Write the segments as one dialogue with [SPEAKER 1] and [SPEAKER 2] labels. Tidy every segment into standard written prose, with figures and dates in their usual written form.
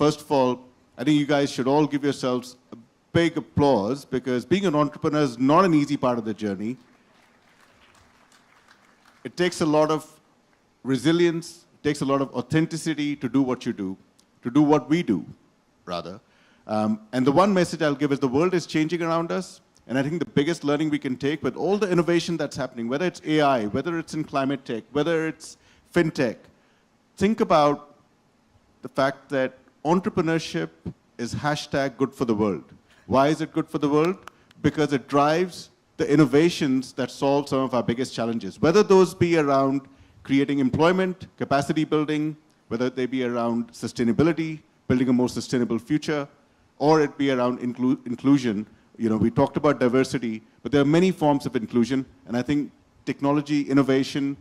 [SPEAKER 1] first of all, I think you guys should all give yourselves a big applause because being an entrepreneur is not an easy part of the journey. It takes a lot of resilience, it takes a lot of authenticity to do what you do, to do what we do, rather. And the one message I'll give is the world is changing around us, and I think the biggest learning we can take with all the innovation that's happening, whether it's AI, whether it's in climate tech, whether it's fintech, think about the fact that entrepreneurship is hashtag good for the world. Why is it good for the world? Because it drives the innovations that solve some of our biggest challenges, whether those be around creating employment, capacity building, whether they be around sustainability, building a more sustainable future, or it be around inclusion. You know, we talked about diversity, but there are many forms of inclusion, and I think technology, innovation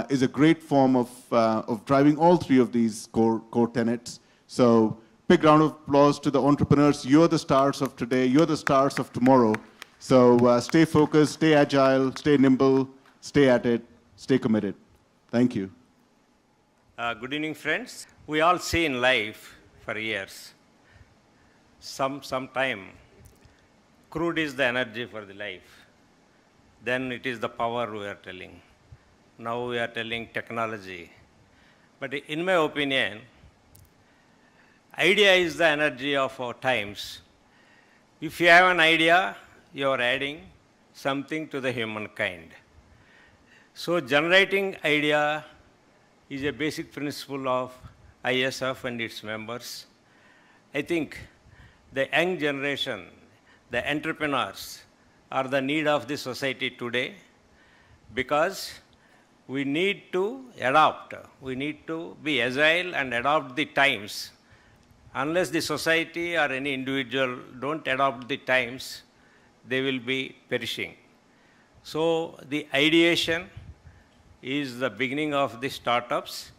[SPEAKER 1] is a great form of driving all three of these core tenets. So big round of applause to the entrepreneurs. You're the stars of today, you're the stars of tomorrow. So stay focused, stay agile, stay nimble, stay at it, stay committed. Thank you.
[SPEAKER 2] Good evening, friends. We all see in life for years, sometime crude is the energy for the life. Then it is the power we are telling. Now we are telling technology. But in my opinion, idea is the energy of our times. If you have an idea, you are adding something to the humankind. So generating idea is a basic principle of ISF and its members. I think the young generation, the entrepreneurs, are the need of the society today because we need to adapt. We need to be agile and adopt the times. Unless the society or any individual don't adopt the times, they will be perishing. So the ideation is the beginning of the startups,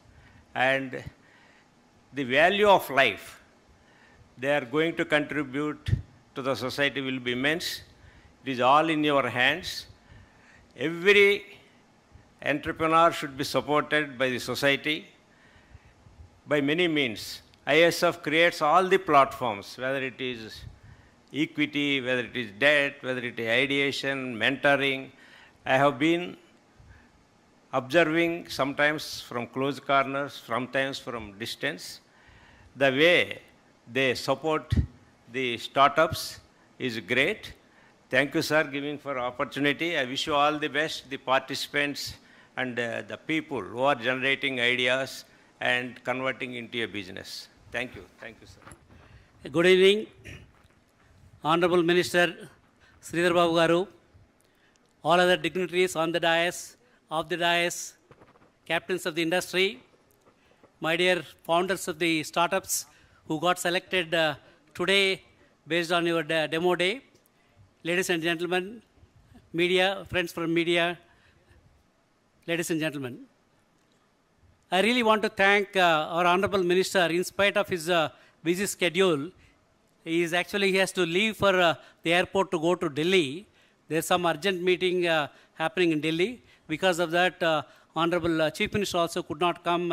[SPEAKER 2] and the value of life they are going to contribute to the society will be immense. It is all in your hands. Every entrepreneur should be supported by the society by many means. ISF creates all the platforms, whether it is equity, whether it is debt, whether it is ideation, mentoring. I have been observing sometimes from close corners, sometimes from distance. The way they support the startups is great. Thank you, sir, giving for opportunity. I wish you all the best, the participants and the people who are generating ideas and converting into a business. Thank you. Thank you, sir.
[SPEAKER 3] Good evening, Honorable Minister Sangita Babu Garu, all other dignitaries on the dais, off the dais, captains of the industry, my dear founders of the startups who got selected today based on your demo day, ladies and gentlemen, media, friends from media, ladies and gentlemen. I really want to thank our Honorable Minister. In spite of his busy schedule, he has to leave for the airport to go to Delhi. There's some urgent meeting happening in Delhi. Because of that, Honorable Chief Minister also could not come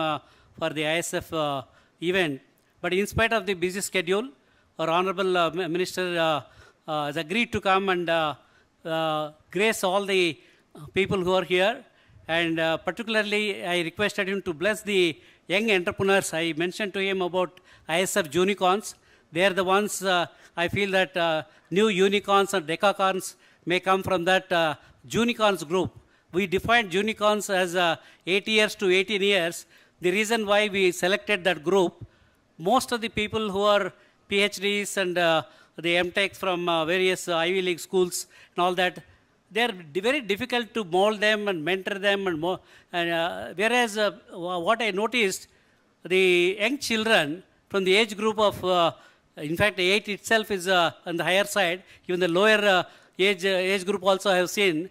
[SPEAKER 3] for the ISF event. But in spite of the busy schedule, our Honorable Minister has agreed to come and grace all the people who are here. And particularly, I requested him to bless the young entrepreneurs. I mentioned to him about ISF unicorns. They are the ones I feel that new unicorns and decacorns may come from that unicorns group. We defined unicorns as 8 years to 18 years. The reason why we selected that group, most of the people who are PhDs and the MTechs from various Ivy League schools and all that, they are very difficult to mold them and mentor them. Whereas what I noticed, the young children from the age group of, in fact, 8 itself is on the higher side, even the lower age group also I have seen,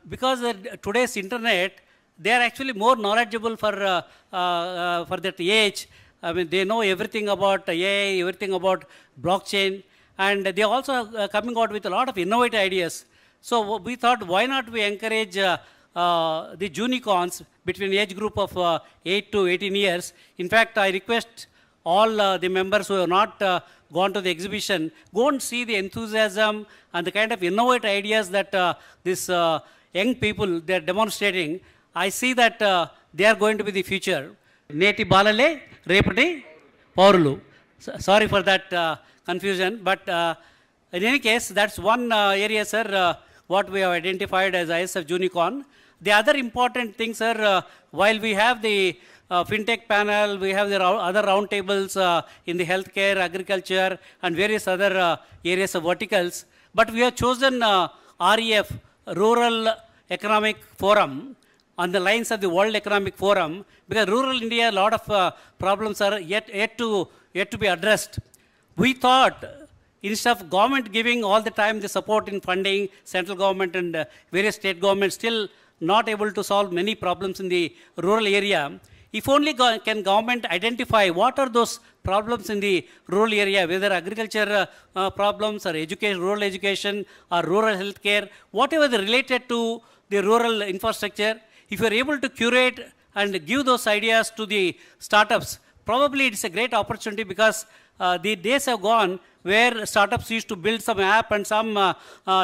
[SPEAKER 3] because today's internet, they are actually more knowledgeable for that age. I mean, they know everything about AI, everything about blockchain, and they are also coming out with a lot of innovative ideas. So we thought, why not we encourage the unicorns between the age group of 8 to 18 years. In fact, I request all the members who have not gone to the exhibition, go and see the enthusiasm and the kind of innovative ideas that these young people, they are demonstrating. I see that they are going to be the future. Neti balale, repati paurulu. Sorry for that confusion, but in any case, that's one area, sir, what we have identified as ISF Unicorn. The other important thing, sir, while we have the fintech panel, we have the other roundtables in the healthcare, agriculture, and various other areas of verticals, but we have chosen REF, Rural Economic Forum, on the lines of the World Economic Forum, because rural India, a lot of problems are yet to be addressed. We thought, instead of government giving all the time the support in funding, central government and various state governments still not able to solve many problems in the rural area, if only can government identify what are those problems in the rural area, whether agriculture problems or education, rural education or rural healthcare, whatever is related to the rural infrastructure, if you are able to curate and give those ideas to the startups, probably it's a great opportunity, because the days have gone where startups used to build some app and some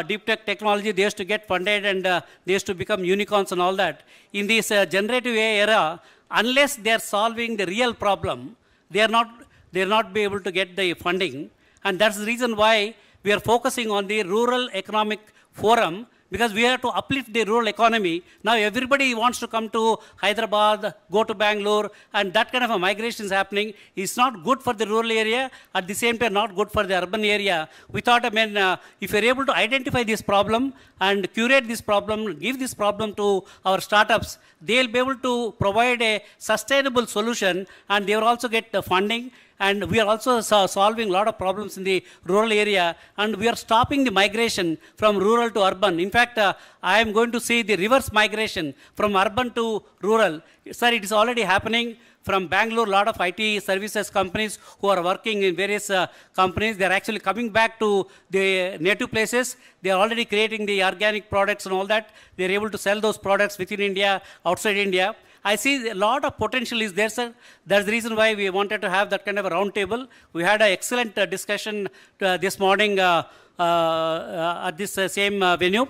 [SPEAKER 3] deep tech technology, they used to get funded and they used to become unicorns and all that. In this generative AI era, unless they are solving the real problem, they are not be able to get the funding. And that's the reason why we are focusing on the Rural Economic Forum, because we have to uplift the rural economy. Now everybody wants to come to Hyderabad, go to Bangalore, and that kind of a migration is happening. It's not good for the rural area, at the same time not good for the urban area. We thought, if you're able to identify this problem and curate this problem, give this problem to our startups, they'll be able to provide a sustainable solution, and they will also get the funding. And we are also solving a lot of problems in the rural area, and we are stopping the migration from rural to urban. In fact, I am going to see the reverse migration from urban to rural. Sir, it is already happening. From Bangalore, a lot of IT services companies who are working in various companies, they are actually coming back to the native places. They are already creating the organic products and all that. They are able to sell those products within India, outside India. I see a lot of potential is there, sir. That's the reason why we wanted to have that kind of a roundtable. We had an excellent discussion this morning at this same venue.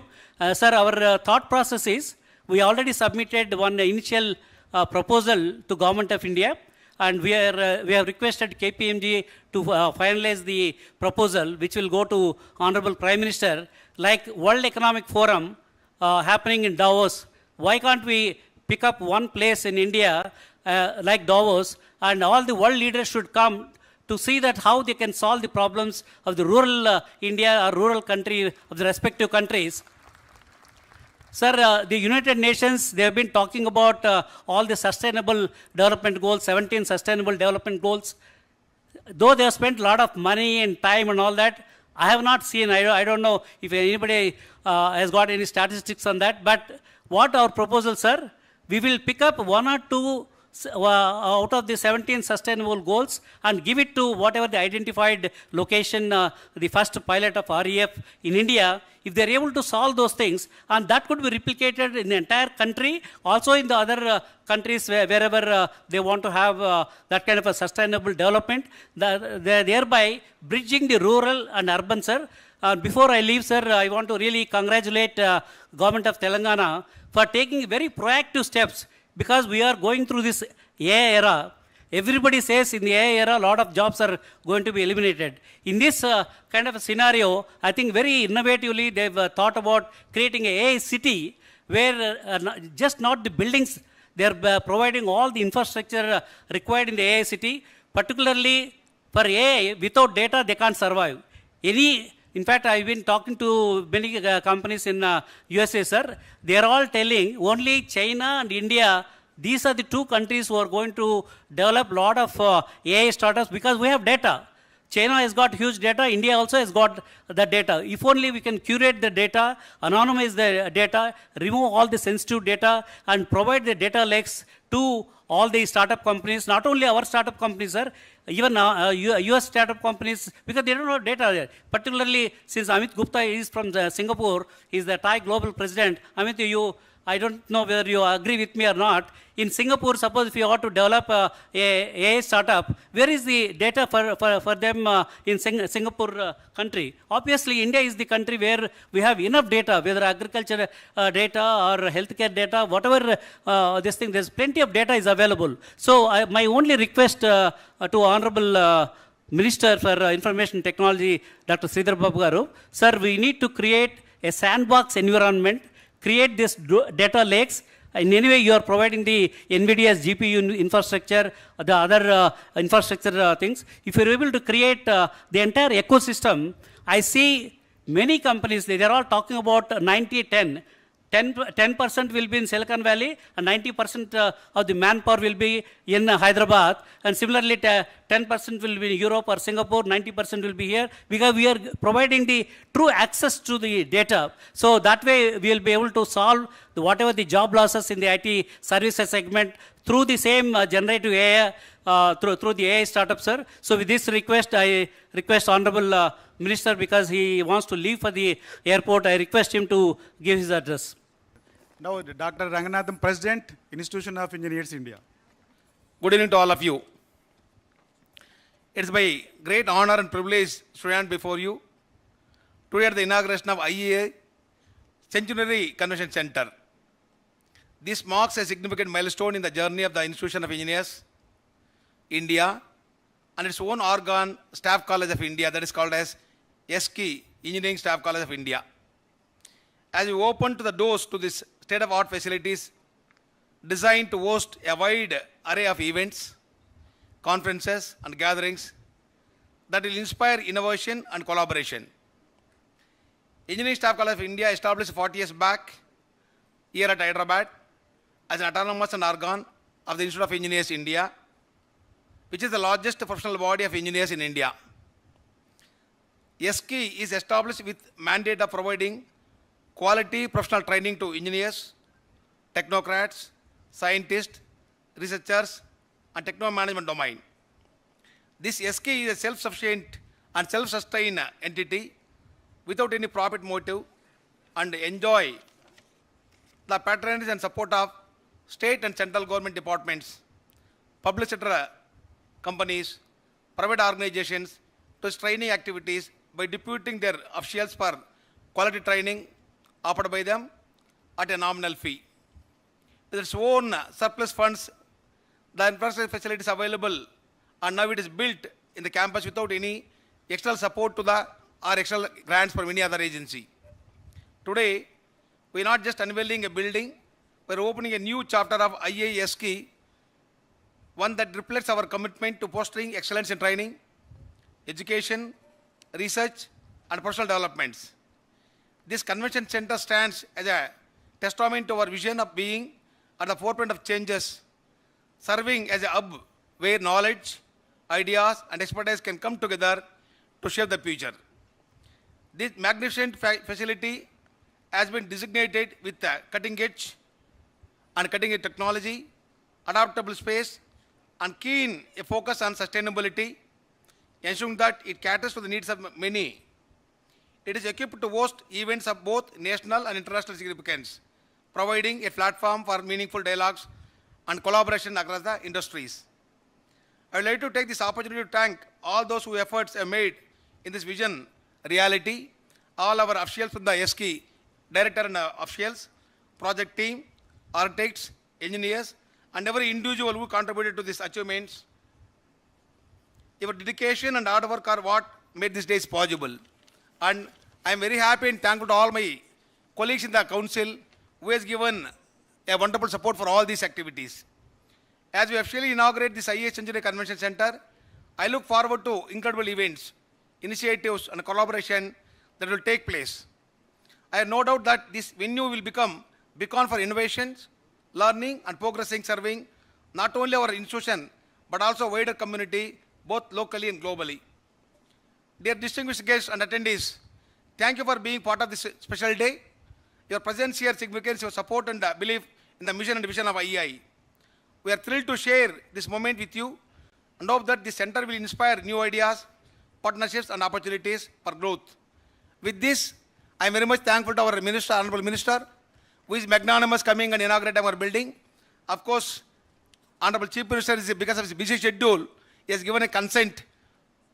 [SPEAKER 3] Sir, our thought process is, we already submitted one initial proposal to Government of India, and we have requested KPMG to finalize the proposal, which will go to Honorable Prime Minister. Like World Economic Forum happening in Davos, why can't we pick up one place in India like Davos, and all the world leaders should come to see that how they can solve the problems of the rural India or rural country of the respective countries. Sir, the United Nations, they have been talking about all the sustainable development goals, 17 sustainable development goals. Though they have spent a lot of money and time and all that, I have not seen, I don't know if anybody has got any statistics on that, but what our proposal, sir, we will pick up one or two out of the 17 sustainable goals and give it to whatever the identified location, the first pilot of REF in India. If they are able to solve those things, and that could be replicated in the entire country, also in the other countries wherever they want to have that kind of a sustainable development, thereby bridging the rural and urban, sir. Before I leave, sir, I want to really congratulate Government of Telangana for taking very proactive steps, because we are going through this AI era. Everybody says in the AI era, a lot of jobs are going to be eliminated. In this kind of a scenario, I think very innovatively they've thought about creating an AI city where just not the buildings, they're providing all the infrastructure required in the AI city. Particularly for AI, without data, they can't survive. In fact, I've been talking to many companies in USA, sir. They are all telling only China and India, these are the two countries who are going to develop a lot of AI startups, because we have data. China has got huge data, India also has got the data. If only we can curate the data, anonymize the data, remove all the sensitive data, and provide the data lakes to all the startup companies, not only our startup companies, sir, even US startup companies, because they don't have data there. Particularly since Amit Gupta is from Singapore, he is the Thai global president. Amit, you I don't know whether you agree with me or not. In Singapore, suppose if you want to develop a AI startup, where is the data for them in Singapore country? Obviously, India is the country where we have enough data, whether agriculture data or healthcare data, whatever this thing, there's plenty of data is available. So my only request to Honorable Minister for Information Technology, Dr. Sridhar Babu Garu, sir, we need to create a sandbox environment, create this data lakes. In any way, you are providing the NVIDIA's GPU infrastructure, the other infrastructure things. If you are able to create the entire ecosystem, I see many companies, they are all talking about 90-10. 10% will be in Silicon Valley and 90% of the manpower will be in Hyderabad, and similarly 10% will be in Europe or Singapore, 90% will be here, because we are providing the true access to the data. So that way we will be able to solve whatever the job losses in the IT services segment through the same generative AI, through the AI startup, sir. So with this request, I request Honorable Minister, because he wants to leave for the airport, I request him to give his address.
[SPEAKER 4] Now, Dr. Ranganathan, President, Institution of Engineers, India.
[SPEAKER 5] Good evening to all of you. It's my great honor and privilege to stand before you today at the inauguration of IEA Centenary Convention Center. This marks a significant milestone in the journey of the Institution of Engineers, India, and its own organ, Staff College of India, that is called as SKI, Engineering Staff College of India. As we open to the doors to this state-of-art facilities designed to host a wide array of events, conferences, and gatherings that will inspire innovation and collaboration. Engineering Staff College of India, established 40 years back here at Hyderabad as an autonomous and organ of the Institute of Engineers, India, which is the largest professional body of engineers in India. SKI is established with mandate of providing quality professional training to engineers, technocrats, scientists, researchers, and techno-management domain. This SKI is a self-sufficient and self-sustained entity without any profit motive and enjoy the patronage and support of state and central government departments, public sector companies, private organizations to its training activities by deputing their officials for quality training offered by them at a nominal fee. With its own surplus funds, the infrastructure facilities available, and now it is built in the campus without any external support to the or external grants from any other agency. Today, we are not just unveiling a building, we are opening a new chapter of IISK, one that reflects our commitment to fostering excellence in training, education, research, and professional developments. This convention center stands as a testament to our vision of being at the forefront of changes, serving as a hub where knowledge, ideas, and expertise can come together to shape the future. This magnificent facility has been designated with a cutting-edge technology, adaptable space, and keen focus on sustainability, ensuring that it caters to the needs of many. It is equipped to host events of both national and international significance, providing a platform for meaningful dialogues and collaboration across the industries. I would like to take this opportunity to thank all those whose efforts have made in this vision reality, all our officials from the SKI, director and officials, project team, architects, engineers, and every individual who contributed to these achievements. Your dedication and hard work are what made these days possible. And I am very happy and thankful to all my colleagues in the council who has given a wonderful support for all these activities. As we officially inaugurate this IIA Centenary Convention Center, I look forward to incredible events, initiatives, and collaboration that will take place. I have no doubt that this venue will become a beacon for innovations, learning, and progressing, serving not only our institution, but also wider community, both locally and globally. Dear distinguished guests and attendees, thank you for being part of this special day. Your presence here signifies your support and belief in the mission and vision of IEI. We are thrilled to share this moment with you and hope that this center will inspire new ideas, partnerships, and opportunities for growth. With this, I am very much thankful to our Minister, Honorable Minister, who is magnanimous coming and inaugurating our building. Of course, Honorable Chief Minister is, because of his busy schedule, he has given a consent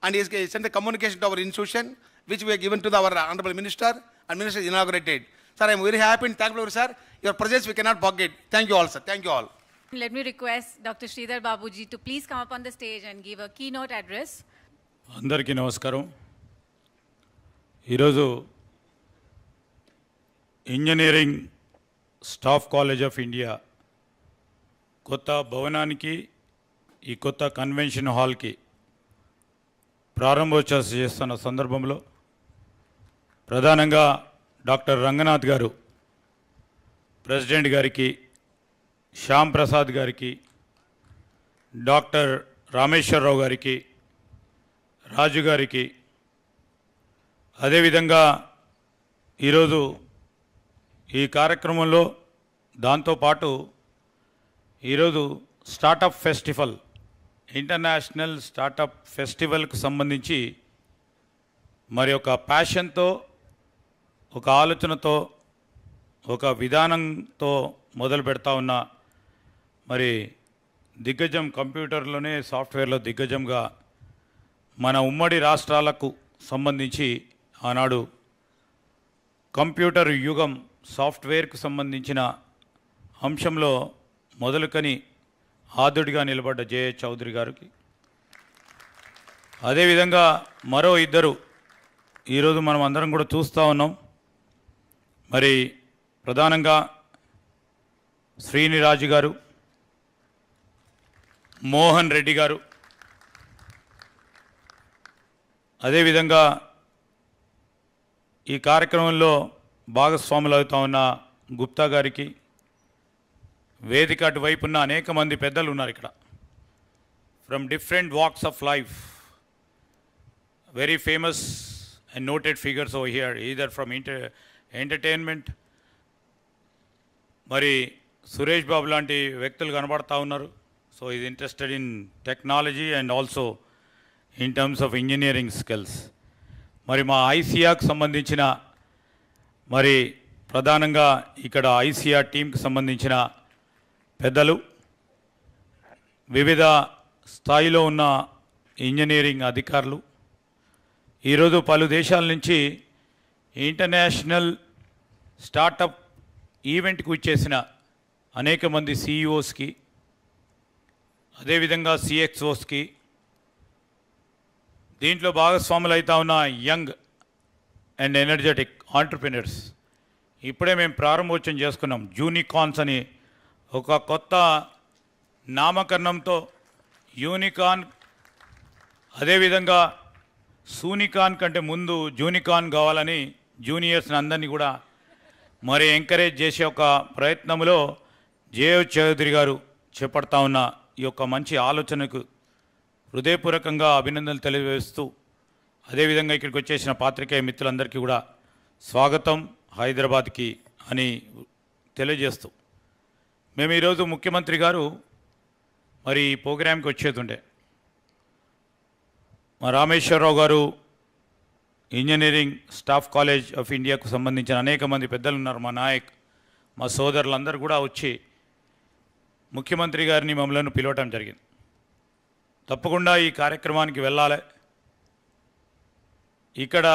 [SPEAKER 5] and he has sent a communication to our institution, which we have given to our Honorable Minister, and Minister is inaugurated. Sir, I am very happy and thankful, sir. Your presence we cannot forget. Thank you all, sir. Thank you all.
[SPEAKER 6] Let me request Dr. Sridhar Babu G to please come up on the stage and give a keynote address.
[SPEAKER 7] అందరికీ నమస్కారం. ఈరోజు engineering staff college of India కొత్త భవనానికి, ఈ కొత్త convention హాల్కి ప్రారంభోత్సవం చేస్తున్న సందర్భంలో ప్రధానంగా డాక్టర్ రంగనాథ్ గారు, ప్రెసిడెంట్ గారికి, శ్యామ్ ప్రసాద్ గారికి, డాక్టర్ రామేశ్వరరావు గారికి, రాజు గారికి, అదేవిధంగా ఈరోజు ఈ కార్యక్రమంలో దాంతోపాటు ఈరోజు స్టార్టప్ ఫెస్టివల్, ఇంటర్నేషనల్ స్టార్టప్ ఫెస్టివల్కు సంబంధించి మరి ఒక ప్యాషన్తో, ఒక ఆలోచనతో, ఒక విధానంతో మొదలు పెడతా ఉన్న మరి దిగ్గజం, కంప్యూటర్లోనే సాఫ్ట్వేర్లో దిగ్గజంగా మన ఉమ్మడి రాష్ట్రాలకు సంబంధించి ఆనాడు కంప్యూటర్ యుగం సాఫ్ట్వేర్కు సంబంధించిన అంశంలో మొదలుకొని ఆదుడిగా నిలబడ్డ జే.హెచ్. చౌదరి గారికి, అదేవిధంగా మరో ఇద్దరు ఈరోజు మనం అందరం కూడా చూస్తూ ఉన్నాం. మరి ప్రధానంగా శ్రీనిరాజు గారు, మోహన్ రెడ్డి గారు, అదేవిధంగా ఈ కార్యక్రమంలో భాగస్వాములు అవుతా ఉన్న గుప్తా గారికి, వేదిక అటువైపు ఉన్న అనేక మంది పెద్దలు ఉన్నారు ఇక్కడ, from different walks of life, very famous and noted figures over here, either from entertainment. మరి సురేష్ బాబు లాంటి వ్యక్తులు కనబడతా ఉన్నారు. So is interested in technology and also in terms of engineering skills. మరి మా ఐసిఆర్కి సంబంధించిన, మరి ప్రధానంగా ఇక్కడ ఐసిఆర్ టీంకి సంబంధించిన పెద్దలు, వివిధ స్థాయిలో ఉన్న ఇంజనీరింగ్ అధికారులు, ఈరోజు పలు దేశాల నుంచి ఇంటర్నేషనల్ స్టార్టప్ ఈవెంట్కి వచ్చేసిన అనేక మంది సిఇఓస్కి, అదేవిధంగా సిఎక్స్ఓస్కి, దీంట్లో భాగస్వాములు అవుతా ఉన్న యంగ్ అండ్ ఎనర్జెటిక్ ఆంటర్ప్రినర్స్. ఇప్పుడే మేము ప్రారంభోత్సవం చేసుకున్నాం. జూనికాన్స్ అని ఒక కొత్త నామకరణంతో యూనికాన్, అదేవిధంగా సూనికాన్ కంటే ముందు జూనికాన్ కావాలని జూనియర్స్ని అందరినీ కూడా మరి ఎంకరేజ్ చేసే ఒక ప్రయత్నంలో జే.హెచ్. చౌదరి గారు చేపడతా ఉన్న ఈ యొక్క మంచి ఆలోచనకు హృదయపూర్వకంగా అభినందనలు తెలియజేస్తూ, అదేవిధంగా ఇక్కడికి వచ్చేసిన పాత్రికేయ మిత్రులందరికీ కూడా స్వాగతం హైదరాబాద్కి అని తెలియజేస్తూ, మేము ఈరోజు ముఖ్యమంత్రి గారు మరి ఈ ప్రోగ్రాంకి వచ్చేది మా రామేశ్వరరావు గారు ఇంజనీరింగ్ స్టాఫ్ కాలేజ్ ఆఫ్ ఇండియాకు సంబంధించిన అనేక మంది పెద్దలు ఉన్నారు. మా నాయక్, మా సోదరులందరూ కూడా వచ్చి ముఖ్యమంత్రి గారిని మమ్మల్ని పిలవటం జరిగింది. తప్పకుండా ఈ కార్యక్రమానికి వెళ్ళాలి. ఇక్కడ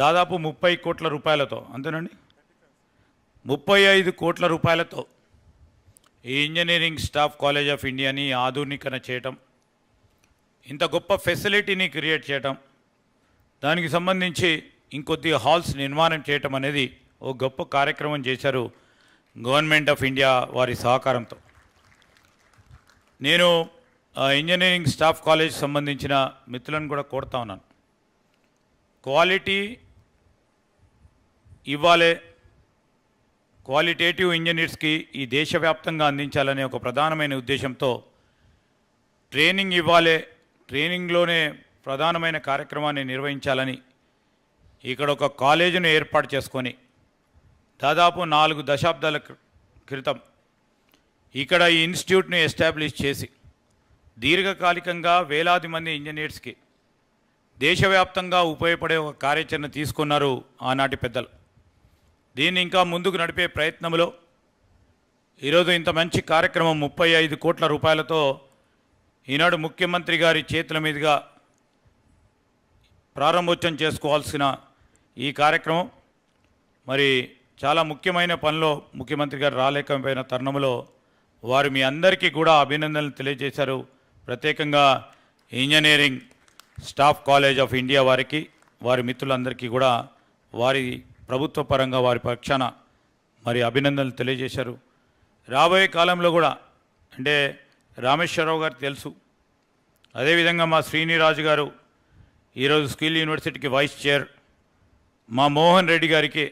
[SPEAKER 7] దాదాపు 30 కోట్ల రూపాయలతో, అంతేనండి, 35 కోట్ల రూపాయలతో ఈ ఇంజనీరింగ్ స్టాఫ్ కాలేజ్ ఆఫ్ ఇండియాని ఆధునీకరణ చేయటం, ఇంత గొప్ప ఫెసిలిటీని క్రియేట్ చేయటం, దానికి సంబంధించి ఇంకొద్ది హాల్స్ నిర్మాణం చేయటం అనేది ఓ గొప్ప కార్యక్రమం చేశారు గవర్నమెంట్ ఆఫ్ ఇండియా వారి సహకారంతో. నేను ఇంజనీరింగ్ స్టాఫ్ కాలేజ్ సంబంధించిన మిత్రులను కూడా కోరుతా ఉన్నాను, క్వాలిటీ ఇవ్వాలే, క్వాలిటేటివ్ ఇంజనీర్స్కి ఈ దేశవ్యాప్తంగా అందించాలనే ఒక ప్రధానమైన ఉద్దేశంతో ట్రైనింగ్ ఇవ్వాలే, ట్రైనింగ్లోనే ప్రధానమైన కార్యక్రమాన్ని నిర్వహించాలని ఇక్కడ ఒక కాలేజీని ఏర్పాటు చేసుకొని దాదాపు 4 దశాబ్దాల క్రితం ఇక్కడ ఈ ఇన్స్టిట్యూట్ని ఎస్టాబ్లిష్ చేసి దీర్ఘకాలికంగా వేలాది మంది ఇంజనీర్స్కి దేశవ్యాప్తంగా ఉపయోగపడే ఒక కార్యాచరణ తీసుకున్నారు ఆనాటి పెద్దలు. దీన్ని ఇంకా ముందుకు నడిపే ప్రయత్నంలో ఈరోజు ఇంత మంచి కార్యక్రమం 35 కోట్ల రూపాయలతో ఈనాడు ముఖ్యమంత్రి గారి చేతుల మీదుగా ప్రారంభోత్సవం చేసుకోవాల్సిన ఈ కార్యక్రమం మరి చాలా ముఖ్యమైన పనిలో ముఖ్యమంత్రి గారు రాలేకపోయిన తరుణంలో వారు మీ అందరికీ కూడా అభినందనలు తెలియజేశారు. ప్రత్యేకంగా engineering staff college of India వారికి వారి మిత్రులందరికీ కూడా వారి ప్రభుత్వ పరంగా వారి పక్షాన మరి అభినందనలు తెలియజేశారు. రాబోయే కాలంలో కూడా అంటే రామేశ్వరరావు గారికి తెలుసు, అదేవిధంగా మా శ్రీనిరాజు గారు ఈరోజు స్కిల్ యూనివర్సిటీకి వైస్ చైర్, మా మోహన్ రెడ్డి గారికి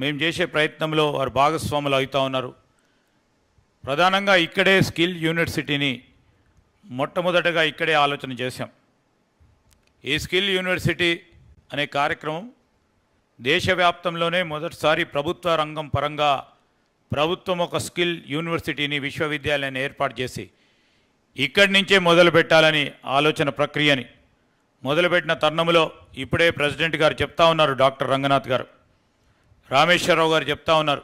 [SPEAKER 7] మేము చేసే ప్రయత్నంలో వారు భాగస్వాములు అవుతూ ఉన్నారు. ప్రధానంగా ఇక్కడే స్కిల్ యూనివర్సిటీని మొట్టమొదటగా ఇక్కడే ఆలోచన చేశాం. ఈ స్కిల్ యూనివర్సిటీ అనే కార్యక్రమం దేశవ్యాప్తంలోనే మొదటిసారి ప్రభుత్వ రంగం పరంగా ప్రభుత్వం ఒక స్కిల్ యూనివర్సిటీని విశ్వవిద్యాలయాన్ని ఏర్పాటు చేసి ఇక్కడి నుంచే మొదలు పెట్టాలని ఆలోచన ప్రక్రియని మొదలుపెట్టిన తరుణంలో ఇప్పుడే ప్రెసిడెంట్ గారు చెప్తా ఉన్నారు, డాక్టర్ రంగనాథ్ గారు, రామేశ్వరరావు గారు చెప్తా ఉన్నారు,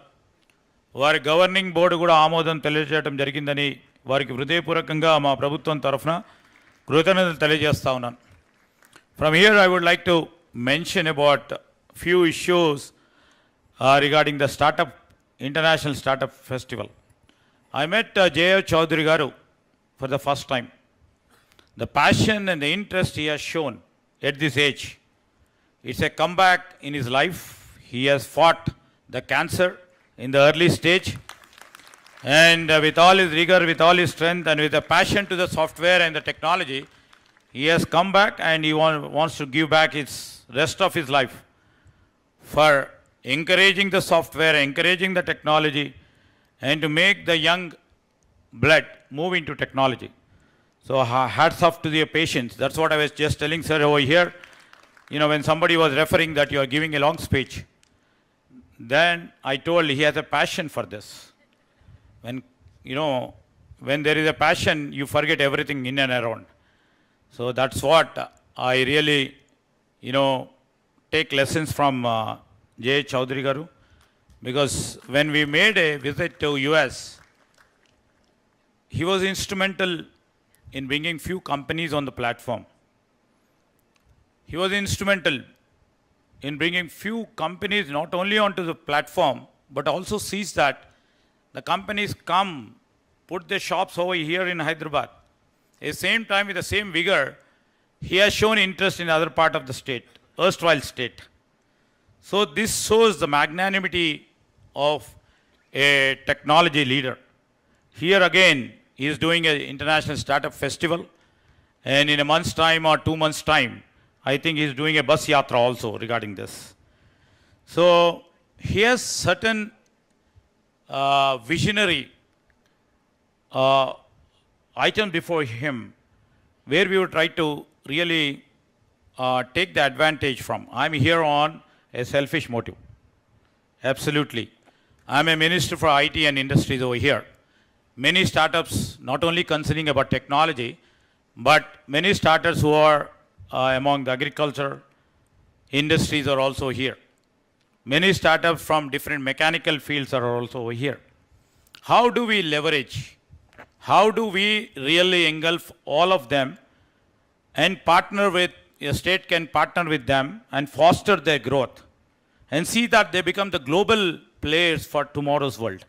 [SPEAKER 7] వారి గవర్నింగ్ బోర్డు కూడా ఆమోదం తెలియజేయడం జరిగిందని వారికి హృదయపూర్వకంగా మా ప్రభుత్వం తరఫున కృతజ్ఞతలు తెలియజేస్తా ఉన్నాను. From here I would like to mention about few issues regarding the International Startup Festival. I met J.O. Chaudhary Garu for the first time. The passion and the interest he has shown at this age, it's a comeback in his life. He has fought the cancer in the early stage, and with all his rigor, with all his strength, and with a passion to the software and the technology, he has come back and he wants to give back his rest of his life for encouraging the software, encouraging the technology, and to make the young blood move into technology. So hats off to their patience. That's what I was just telling sir over here. You know, when somebody was referring that you are giving a long speech, then I told he has a passion for this. When, you know, when there is a passion, you forget everything in and around. So that's what I really, you know, take lessons from J. Chaudhary Garu, because when we made a visit to US, he was instrumental in bringing few companies on the platform. He was instrumental in bringing few companies not only onto the platform, but also sees that the companies come, put their shops over here in Hyderabad. At the same time, with the same vigor, he has shown interest in other part of the state, erstwhile state. So this shows the magnanimity of a technology leader. Here again, he is doing an international startup festival, and in a month's time or 2 months' time, I think he is doing a bus yatra also regarding this. So he has certain visionary item before him where we would try to really take the advantage from. I'm here on a selfish motive. Absolutely. I'm a minister for IT and industries over here. Many startups, not only concerning about technology, but many startups who are among the agriculture industries are also here. Many startups from different mechanical fields are also over here. How do we leverage? How do we really engulf all of them and partner with, a state can partner with them and foster their growth and see that they become the global players for tomorrow's world.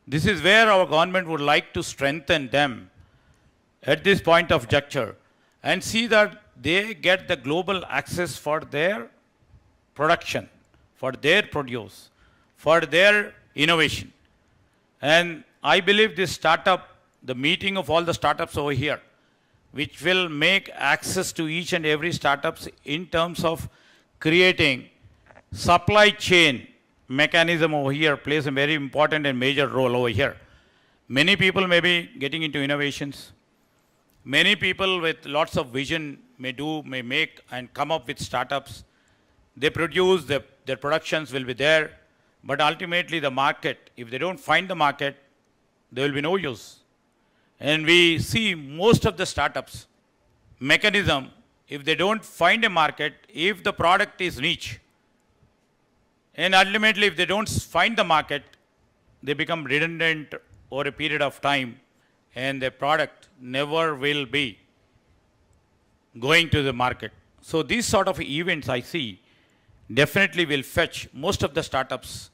[SPEAKER 7] This is where our government would like to strengthen them at this point of juncture and see that they get the global access for their production, for their produce, for their innovation. And I believe this startup, the meeting of all the startups over here, which will make access to each and every startups in terms of creating supply chain mechanism over here, plays a very important and major role over here. Many people may be getting into innovations. Many people with lots of vision may make and come up with startups. They produce, their productions will be there, but ultimately the market, if they don't find the market, there will be no use. And we see most of the startups mechanism, if they don't find a market, if the product is niche, And ultimately, if they don't find the market, they become redundant over a period of time, and their product never will be going to the market. So these sort of events I see definitely will fetch most of the startups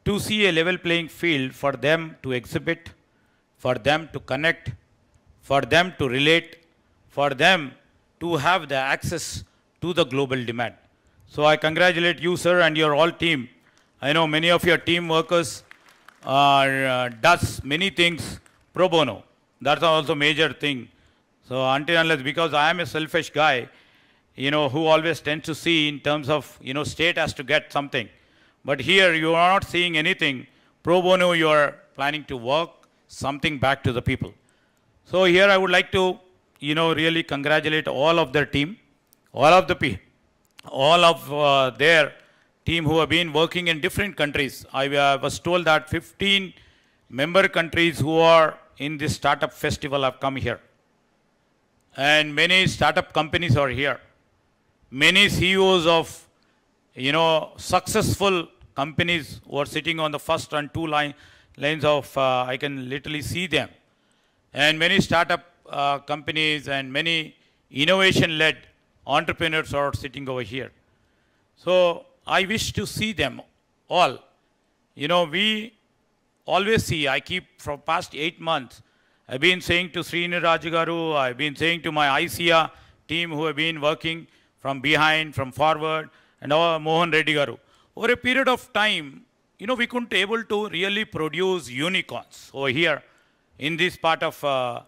[SPEAKER 7] to see a level playing field for them to exhibit, for them to connect, for them to relate, for them to have the access to the global demand. So I congratulate you, sir, and your all team. I know many of your team workers does many things pro bono. That's also major thing. So until unless, because I am a selfish guy, who always tends to see in terms of, state has to get something. But here you are not seeing anything. Pro bono, you are planning to work something back to the people. So here I would like to, really congratulate all of their team, all of their team who have been working in different countries. I was told that 15 member countries who are in this startup festival have come here. And many startup companies are here. Many CEOs of, successful companies who are sitting on the first and two lines of, I can literally see them. And many startup companies and many innovation-led entrepreneurs are sitting over here. So I wish to see them all. We always see, I keep from past 8 months, I've been saying to Srini Rajagaru, I've been saying to my ICA team who have been working from behind, from forward, and Mohan Reddy Garu. Over a period of time, we couldn't able to really produce unicorns over here in this part of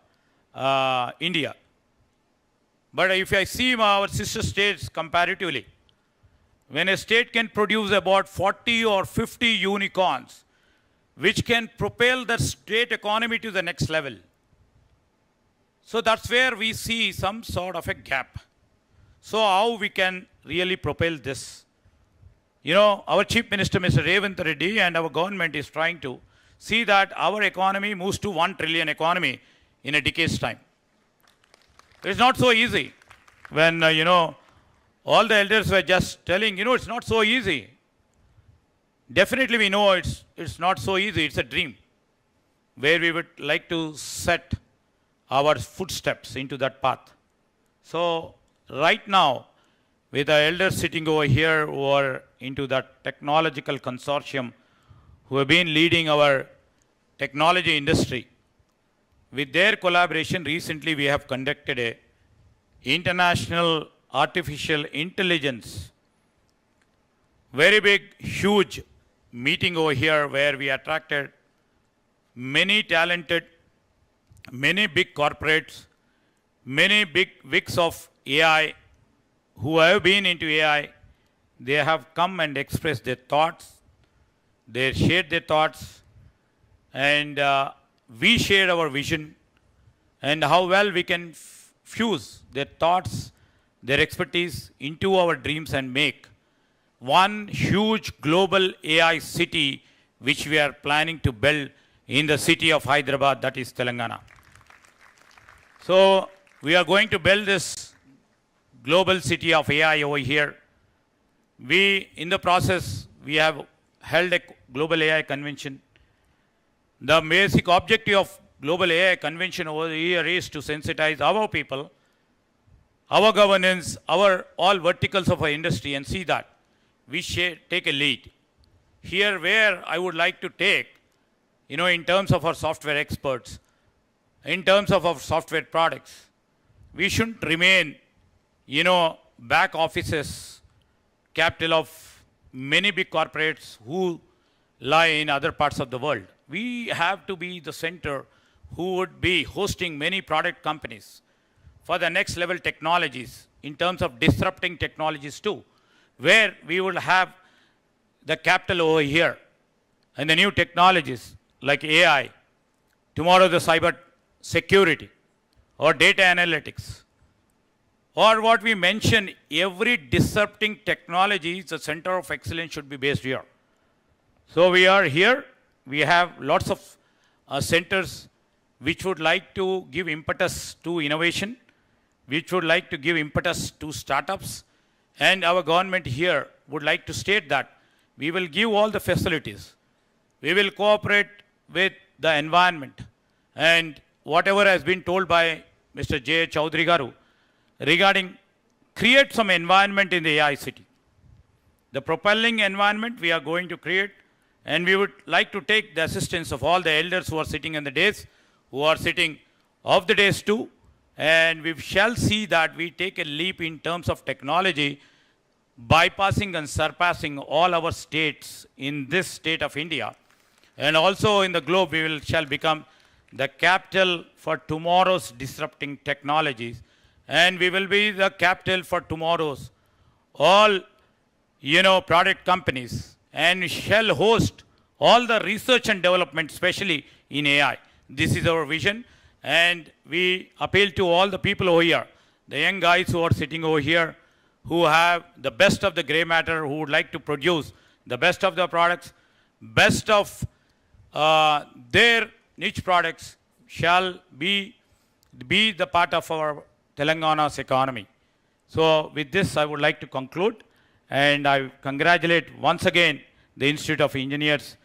[SPEAKER 7] India. But if I see our sister states comparatively, when a state can produce about 40 or 50 unicorns, which can propel the state economy to the next level. So that's where we see some sort of a gap. So how we can really propel this? Our Chief Minister, Mr. Revant Reddy, and our government is trying to see that our economy moves to 1 trillion economy in a decade's time. It's not so easy. When, all the elders were just telling, it's not so easy. Definitely we know it's not so easy. It's a dream where we would like to set our footsteps into that path. So right now, with the elders sitting over here who are into that technological consortium, who have been leading our technology industry, with their collaboration, recently we have conducted a international artificial intelligence, very big, huge meeting over here where we attracted many talented, many big corporates, many big wigs of AI who have been into AI. They have come and expressed their thoughts. They shared their thoughts, and we shared our vision and how well we can fuse their thoughts, their expertise into our dreams and make one huge global AI city which we are planning to build in the city of Hyderabad, that is Telangana. So we are going to build this global city of AI over here. In the process, we have held a global AI convention. The basic objective of global AI convention over here is to sensitize our people, our governance, our all verticals of our industry, and see that we take a lead. Here where I would like to take, in terms of our software experts, in terms of our software products, we shouldn't remain, back offices, capital of many big corporates who lie in other parts of the world. We have to be the center who would be hosting many product companies for the next level technologies in terms of disrupting technologies too, where we will have the capital over here and the new technologies like AI, tomorrow the cyber security or data analytics, or what we mentioned, every disrupting technology, the center of excellence should be based here. So we are here. We have lots of centers which would like to give impetus to innovation, which would like to give impetus to startups. And our government here would like to state that we will give all the facilities. We will cooperate with the environment. And whatever has been told by Mr. J. Chaudhary Garu regarding create some environment in the AI city. The propelling environment we are going to create, and we would like to take the assistance of all the elders who are sitting in the days, who are sitting off the days too, and we shall see that we take a leap in terms of technology, bypassing and surpassing all our states in this state of India. And also in the globe, we shall become the capital for tomorrow's disrupting technologies. And we will be the capital for tomorrow's all, product companies, and shall host all the research and development, especially in AI. This is our vision. And we appeal to all the people over here, the young guys who are sitting over here, who have the best of the gray matter, who would like to produce the best of the products, best of their niche products, shall be the part of our Telangana's economy. So with this, I would like to conclude, and I congratulate once again the Institute of Engineers,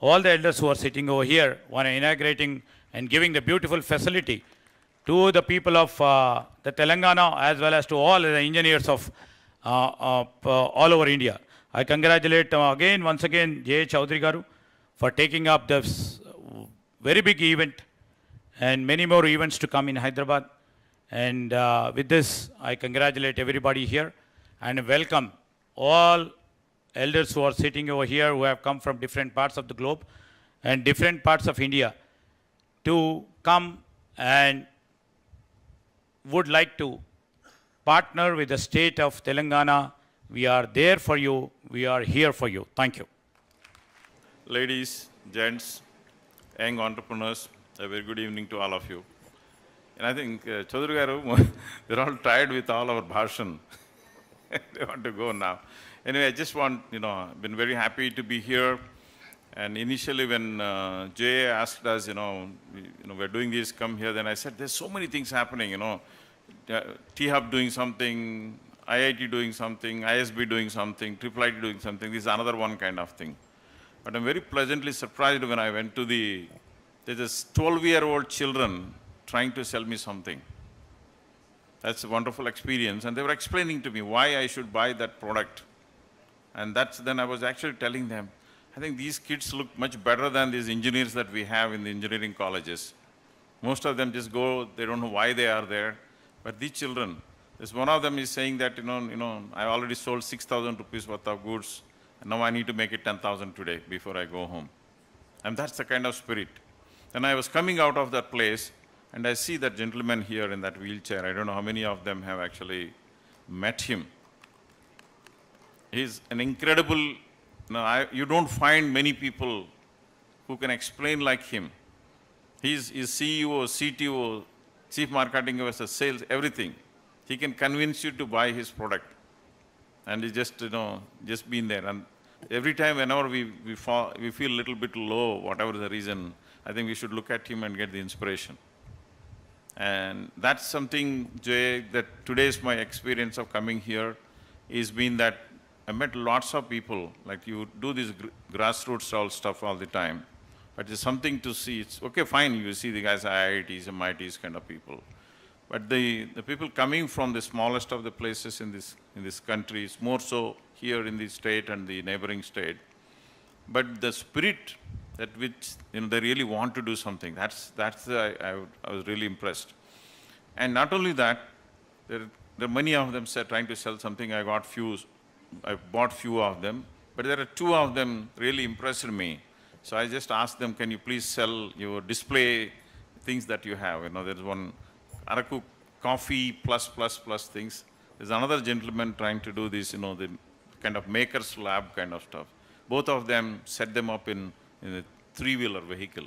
[SPEAKER 7] all the elders who are sitting over here, who are inaugurating and giving the beautiful facility to the people of the Telangana, as well as to all the engineers of all over India. I congratulate once again, J. Chaudhary Garu for taking up this very big event and many more events to come in Hyderabad. And with this, I congratulate everybody here and welcome all elders who are sitting over here, who have come from different parts of the globe and different parts of India, to come and would like to partner with the state of Telangana. We are there for you. We are here for you. Thank you.
[SPEAKER 8] Ladies, gents, young entrepreneurs, a very good evening to all of you. And I think Chaudhary Garu, they're all tired with all our bhashan. They want to go now. Anyway, I just want, been very happy to be here. And initially when Jay asked us, we're doing this, come here, then I said, there's so many things happening, T-Hub doing something, IIT doing something, ISB doing something, IIIT doing something. This is another one kind of thing. But I'm very pleasantly surprised when I went to there's this 12-year-old children trying to sell me something. That's a wonderful experience. And they were explaining to me why I should buy that product. And then I was actually telling them, I think these kids look much better than these engineers that we have in the engineering colleges. Most of them just go, they don't know why they are there. But these children, there's one of them is saying that, I already sold 6,000 rupees worth of goods, and now I need to make it 10,000 today before I go home. And that's the kind of spirit. Then I was coming out of that place, and I see that gentleman here in that wheelchair. I don't know how many of them have actually met him. He's an incredible, you don't find many people who can explain like him. He's CEO, CTO, Chief Marketing Officer, sales, everything. He can convince you to buy his product. And he just been there. And every time, whenever we feel a little bit low, whatever the reason, I think we should look at him and get the inspiration. And that's something, Jay, that today's my experience of coming here is been that I met lots of people, like you do this grassroots all stuff all the time, but it's something to see. It's okay, fine, you see the guys, IITs, MITs kind of people. But the people coming from the smallest of the places in this country, is more so here in the state and the neighboring state. But the spirit that which they really want to do something, I was really impressed. And not only that, there are many of them trying to sell something. I bought few of them, but there are two of them really impressed me. So I just asked them, can you please sell your display things that you have? There's one Araku coffee plus things. There's another gentleman trying to do this, the kind of maker's lab kind of stuff. Both of them set them up in a three-wheeler vehicle.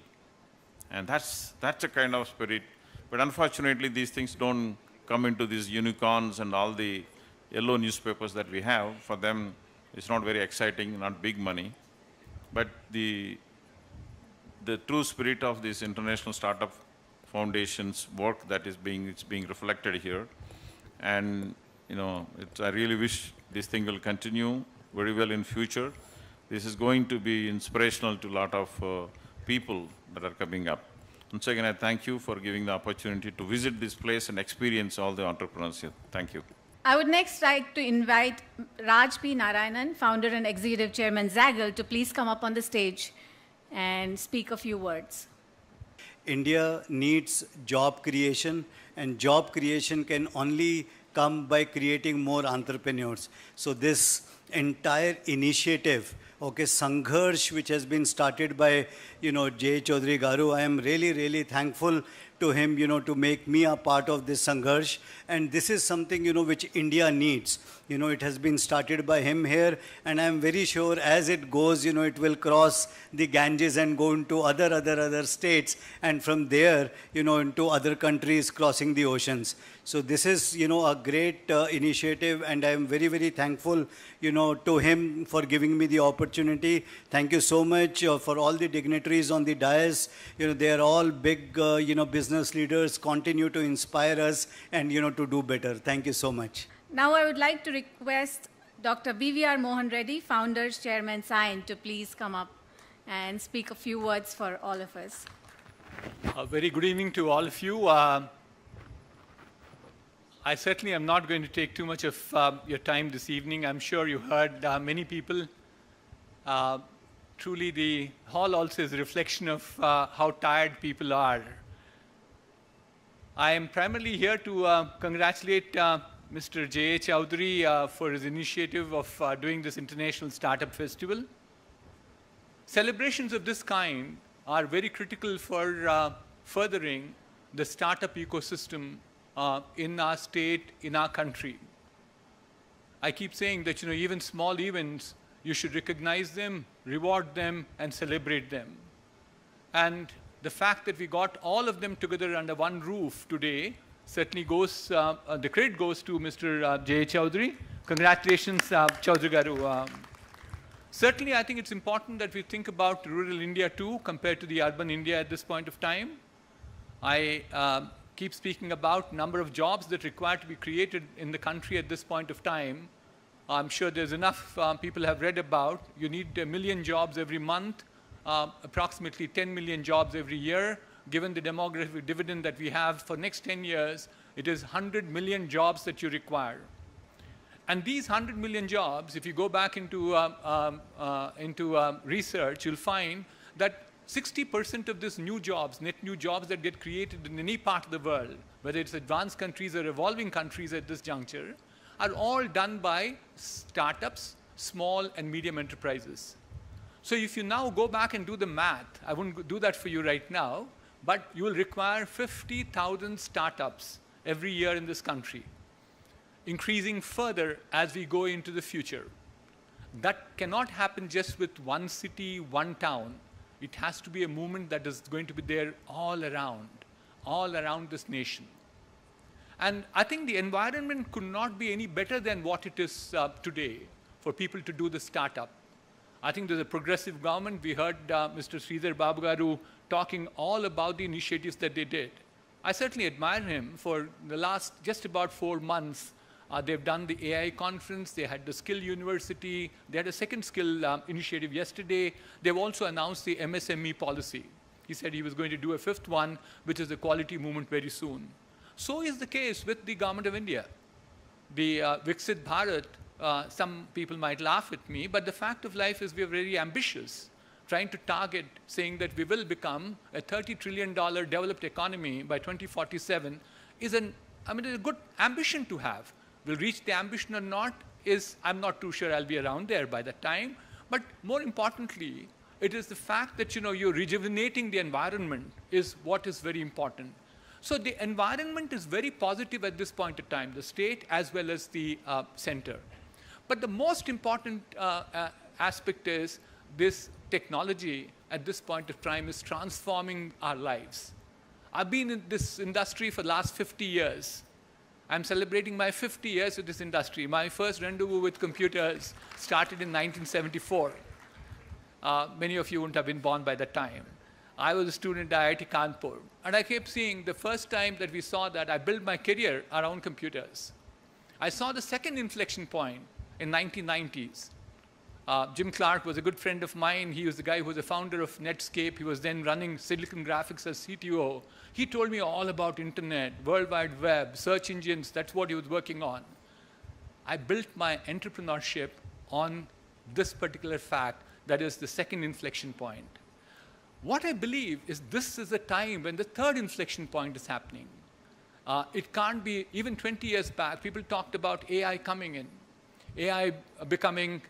[SPEAKER 8] And that's a kind of spirit. But unfortunately, these things don't come into these unicorns and all the yellow newspapers that we have. For them, it's not very exciting, not big money. But the true spirit of this International Startup Foundation's work that is being reflected here. And, I really wish this thing will continue very well in future. This is going to be inspirational to a lot of people that are coming up. Once again, I thank you for giving the opportunity to visit this place and experience all the entrepreneurs here. Thank you.
[SPEAKER 6] I would next like to invite Raj P Narayan, founder and executive chairman Zaggle, to please come up on the stage and speak a few words.
[SPEAKER 9] India needs job creation, and job creation can only come by creating more entrepreneurs. So this entire initiative, okay, Sangharsh, which has been started by, J. Chaudhary Garu, I am really, really thankful to him, to make me a part of this Sangharsh. And this is something, which India needs. It has been started by him here, and I am very sure as it goes, it will cross the Ganges and go into other states, and from there, into other countries, crossing the oceans. So this is, a great initiative, and I am very, very thankful, to him for giving me the opportunity. Thank you so much for all the dignitaries on the dais. They are all big, business leaders, continue to inspire us and, to do better. Thank you so much.
[SPEAKER 6] Now I would like to request Dr. BVR Mohan Reddy, Founders Chairman SAIN, to please come up and speak a few words for all of us.
[SPEAKER 10] Very good evening to all of you. I certainly am not going to take too much of your time this evening. I'm sure you heard many people. Truly, the hall also is a reflection of how tired people are. I am primarily here to congratulate Mr. J. Chaudhary for his initiative of doing this International Startup Festival. Celebrations of this kind are very critical for furthering the startup ecosystem in our state, in our country. I keep saying that, even small events, you should recognize them, reward them, and celebrate them. And the fact that we got all of them together under one roof today certainly goes, the credit goes to Mr. J. Chaudhary. Congratulations, Chaudhary Garu. Certainly, I think it's important that we think about rural India too, compared to the urban India at this point of time. I keep speaking about number of jobs that require to be created in the country at this point of time. I'm sure there's enough people have read about. You need 1 million jobs every month, approximately 10 million jobs every year. Given the demographic dividend that we have for next 10 years, it is 100 million jobs that you require. And these 100 million jobs, if you go back into research, you'll find that 60% of these new jobs, net new jobs that get created in any part of the world, whether it's advanced countries or evolving countries at this juncture, are all done by startups, small and medium enterprises. So if you now go back and do the math, I wouldn't do that for you right now, but you will require 50,000 startups every year in this country, increasing further as we go into the future. That cannot happen just with one city, one town. It has to be a movement that is going to be there all around this nation. And I think the environment could not be any better than what it is today for people to do the startup. I think there's a progressive government. We heard Mr. SAR Babu G talking all about the initiatives that they did. I certainly admire him. For the last just about 4 months, they've done the AI conference, they had the Skill University, they had a second skill initiative yesterday. They've also announced the MSME policy. He said he was going to do a 5th one, which is the quality movement very soon. So is the case with the government of India. The Viksit Bharat, some people might laugh at me, but the fact of life is we are very ambitious, trying to target, saying that we will become a $30 trillion developed economy by 2047 is a good ambition to have. Will reach the ambition or not I'm not too sure I'll be around there by that time. But more importantly, it is the fact that, you're rejuvenating the environment is what is very important. So the environment is very positive at this point in time, the state as well as the center. But the most important aspect is this technology at this point of time is transforming our lives. I've been in this industry for the last 50 years. I'm celebrating my 50 years with this industry. My first rendezvous with computers started in 1974. Many of you wouldn't have been born by that time. I was a student at IIT Kanpur. And I kept seeing the first time that we saw that, I built my career around computers. I saw the second inflection point in 1990s. Jim Clark was a good friend of mine. He was the guy who was the founder of Netscape. He was then running Silicon Graphics as CTO. He told me all about internet, World Wide Web, search engines. That's what he was working on. I built my entrepreneurship on this particular fact, that is the second inflection point. What I believe is this is a time when the third inflection point is happening. It can't be, even 20 years back, people talked about AI coming in, AI becoming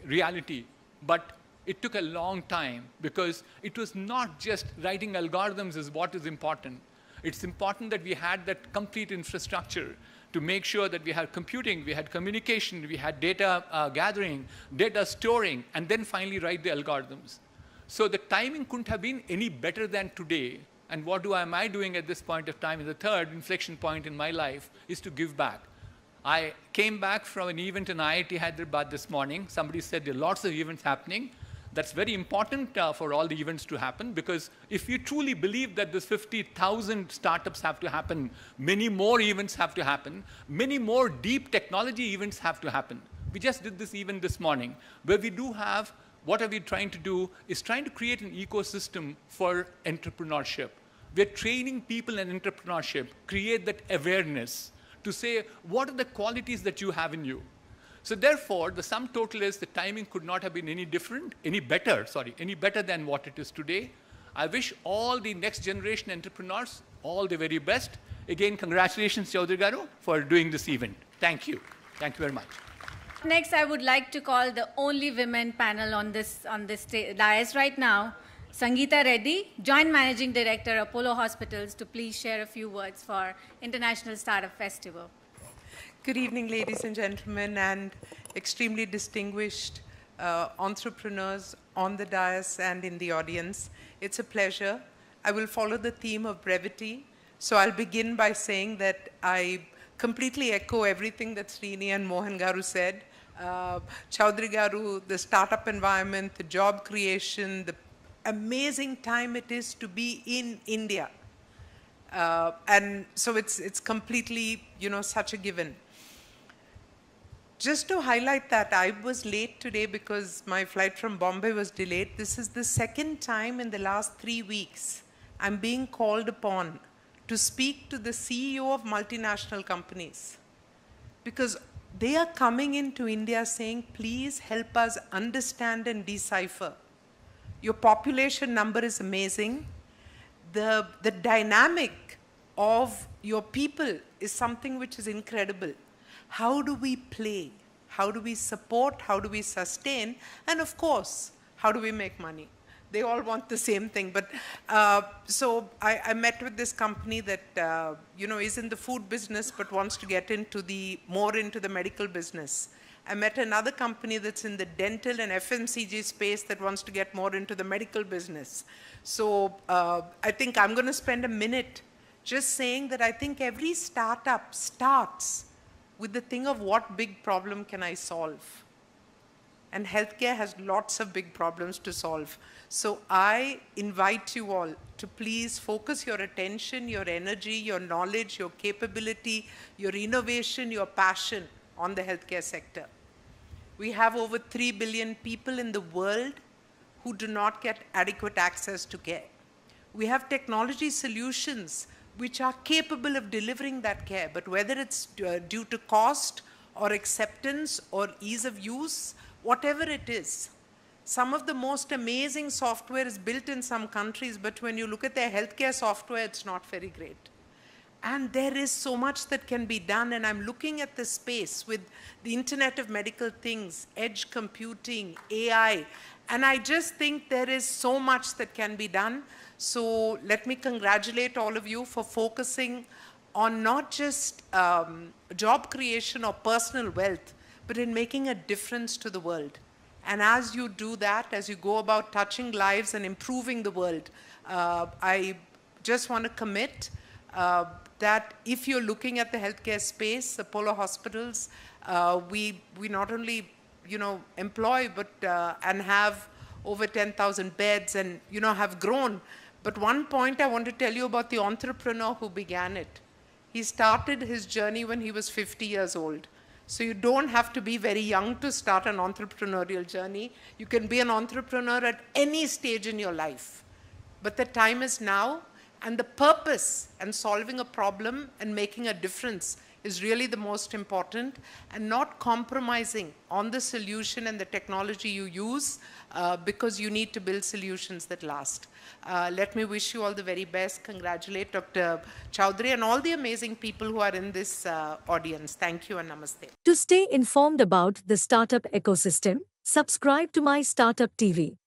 [SPEAKER 10] reality. But it took a long time because it was not just writing algorithms is what is important. It's important that we had that complete infrastructure to make sure that we had computing, we had communication, we had data gathering, data storing, and then finally write the algorithms. So the timing couldn't have been any better than today. And what am I doing at this point of time? The third inflection point in my life is to give back. I came back from an event in IIT Hyderabad this morning. Somebody said there are lots of events happening. That's very important for all the events to happen, because if you truly believe that this 50,000 startups have to happen, many more events have to happen, many more deep technology events have to happen. We just did this event this morning, where we do have, what are we trying to do, is trying to create an ecosystem for entrepreneurship. We're training people in entrepreneurship, create that awareness to say, what are the qualities that you have in you? So therefore, the sum total is the timing could not have been any better than what it is today. I wish all the next generation entrepreneurs all the very best. Again, congratulations, Chaudhary Garu, for doing this event. Thank you. Thank you very much.
[SPEAKER 6] Next, I would like to call the only women panel on this dais right now, Sangita Redi, Joint Managing Director, Apollo Hospitals, to please share a few words for International Startup Festival.
[SPEAKER 11] Good evening, ladies and gentlemen, and extremely distinguished entrepreneurs on the dais and in the audience. It's a pleasure. I will follow the theme of brevity. So I'll begin by saying that I completely echo everything that Srini and Mohan Garu said. Chaudhary Garu, the startup environment, the job creation, the amazing time it is to be in India. And so it's completely, such a given. Just to highlight that, I was late today because my flight from Bombay was delayed. This is the second time in the last 3 weeks I'm being called upon to speak to the CEO of multinational companies, because they are coming into India saying, please help us understand and decipher. Your population number is amazing. The dynamic of your people is something which is incredible. How do we play? How do we support? How do we sustain? And of course, how do we make money? They all want the same thing. But so I met with this company that is in the food business but wants to get into more into the medical business. I met another company that's in the dental and FMCG space that wants to get more into the medical business. So I think I'm going to spend a minute just saying that I think every startup starts with the thing of what big problem can I solve? And healthcare has lots of big problems to solve. So I invite you all to please focus your attention, your energy, your knowledge, your capability, your innovation, your passion on the healthcare sector. We have over 3 billion people in the world who do not get adequate access to care. We have technology solutions which are capable of delivering that care, but whether it's due to cost or acceptance or ease of use, whatever it is, some of the most amazing software is built in some countries, but when you look at their healthcare software, it's not very great. And there is so much that can be done, and I'm looking at the space with the Internet of Medical Things, edge computing, AI, and I just think there is so much that can be done. So let me congratulate all of you for focusing on not just job creation or personal wealth, but in making a difference to the world. And as you do that, as you go about touching lives and improving the world, I just want to commit that if you're looking at the healthcare space, Apollo Hospitals, we not only employ but and have over 10,000 beds and have grown. But one point I want to tell you about the entrepreneur who began it. He started his journey when he was 50 years old. So you don't have to be very young to start an entrepreneurial journey. You can be an entrepreneur at any stage in your life. But the time is now, and the purpose and solving a problem and making a difference is really the most important, and not compromising on the solution and the technology you use because you need to build solutions that last. Let me wish you all the very best. Congratulate Dr. Chowdhury and all the amazing people who are in this audience. Thank you and namaste.
[SPEAKER 12] To stay informed about the startup ecosystem, subscribe to My Startup TV.